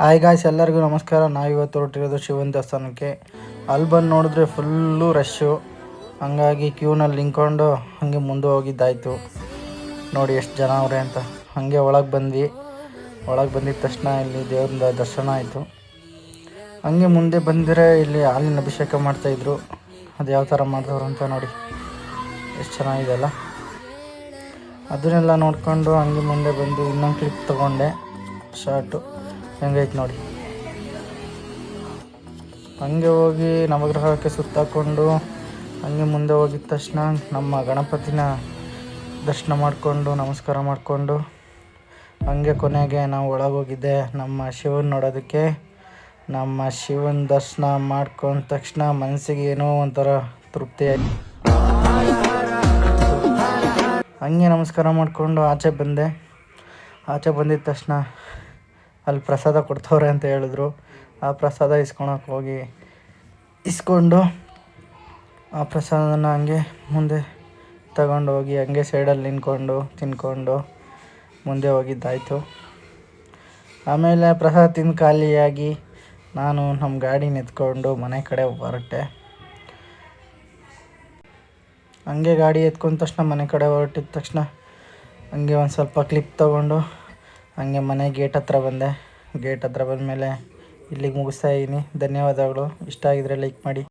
Hi guys, ಎಲ್ಲರಿಗೂ ನಮಸ್ಕಾರ. ನಾವಿವತ್ತು ಹೊರಟಿರೋದು ಶಿವನ ದೇವಸ್ಥಾನಕ್ಕೆ. ಅಲ್ಲಿ ಬಂದು ನೋಡಿದ್ರೆ ಫುಲ್ಲು ರಶ್ಶು. ಹಂಗಾಗಿ ಕ್ಯೂನಲ್ಲಿ ನಿಂತ್ಕೊಂಡು ಹಾಗೆ ಮುಂದೆ ಹೋಗಿದ್ದಾಯಿತು. ನೋಡಿ ಎಷ್ಟು ಜನ ಅವ್ರೆ ಅಂತ. ಹಾಗೆ ಒಳಗೆ ಬಂದಿದ್ದ ತಕ್ಷಣ ಇಲ್ಲಿ ದೇವ್ರ ದರ್ಶನ ಆಯಿತು. ಹಂಗೆ ಮುಂದೆ ಬಂದರೆ ಇಲ್ಲಿ ಹಾಲಿನ ಅಭಿಷೇಕ ಮಾಡ್ತಾಯಿದ್ರು. ಅದು ಯಾವ ಥರ ಮಾಡ್ದವ್ರು ಅಂತ ನೋಡಿ, ಎಷ್ಟು ಚೆನ್ನಾಗಿದೆ ಅಲ್ಲ. ಅದನ್ನೆಲ್ಲ ನೋಡಿಕೊಂಡು ಹಂಗೆ ಮುಂದೆ ಬಂದು ಇನ್ನೊಂದು ಕ್ಲಿಪ್ ತೊಗೊಂಡೆ, ಶಾರ್ಟು ಹೆಂಗೈತೆ ನೋಡಿ. ಹಂಗೆ ಹೋಗಿ ನವಗ್ರಹಕ್ಕೆ ಸುತ್ತಾಕೊಂಡು ಹಂಗೆ ಮುಂದೆ ಹೋಗಿದ ತಕ್ಷಣ ನಮ್ಮ ಗಣಪತಿನ ದರ್ಶನ ಮಾಡಿಕೊಂಡು ನಮಸ್ಕಾರ ಮಾಡಿಕೊಂಡು ಹಂಗೆ ಕೊನೆಗೆ ನಾವು ಒಳಗೋಗಿದ್ದೆ ನಮ್ಮ ಶಿವನ ನೋಡೋದಕ್ಕೆ. ನಮ್ಮ ಶಿವನ ದರ್ಶನ ಮಾಡ್ಕೊಂಡ ತಕ್ಷಣ ಮನಸ್ಸಿಗೆ ಏನೋ ಒಂಥರ ತೃಪ್ತಿ ಆಯಿತು. ಹಂಗೆ ನಮಸ್ಕಾರ ಮಾಡಿಕೊಂಡು ಆಚೆ ಬಂದಿದ್ದ ತಕ್ಷಣ ಅಲ್ಲಿ ಪ್ರಸಾದ ಕೊಡ್ತವ್ರೆ ಅಂತ ಹೇಳಿದ್ರು. ಆ ಪ್ರಸಾದ ಇಸ್ಕೊಂಡು ಆ ಪ್ರಸಾದನ ಹಂಗೆ ಮುಂದೆ ತಗೊಂಡೋಗಿ ಹಂಗೆ ಸೈಡಲ್ಲಿ ನಿಂತ್ಕೊಂಡು ತಿನ್ಕೊಂಡು ಮುಂದೆ ಹೋಗಿದ್ದಾಯಿತು. ಆಮೇಲೆ ಪ್ರಸಾದ ತಿಂದು ಖಾಲಿಯಾಗಿ ನಾನು ನಮ್ಮ ಗಾಡಿನ ಎತ್ಕೊಂಡು ಮನೆ ಕಡೆ ಹೊರಟೆ. ಹಂಗೆ ಗಾಡಿ ಎತ್ಕೊಂಡ ತಕ್ಷಣ ಮನೆ ಕಡೆ ಹೊರಟಿದ ತಕ್ಷಣ ಹಂಗೆ ಒಂದು ಸ್ವಲ್ಪ ಕ್ಲಿಪ್ ತೊಗೊಂಡು ಹಂಗೆ ಮನೆ ಗೇಟ್ ಹತ್ರ ಬಂದೆ. ಗೇಟ್ ಹತ್ರ ಬಂದಮೇಲೆ ಇಲ್ಲಿಗೆ ಮುಗಿಸ್ತಾ ಇದ್ದೀನಿ. ಧನ್ಯವಾದಗಳು. ಇಷ್ಟ ಆಗಿದರೆ ಲೈಕ್ ಮಾಡಿ.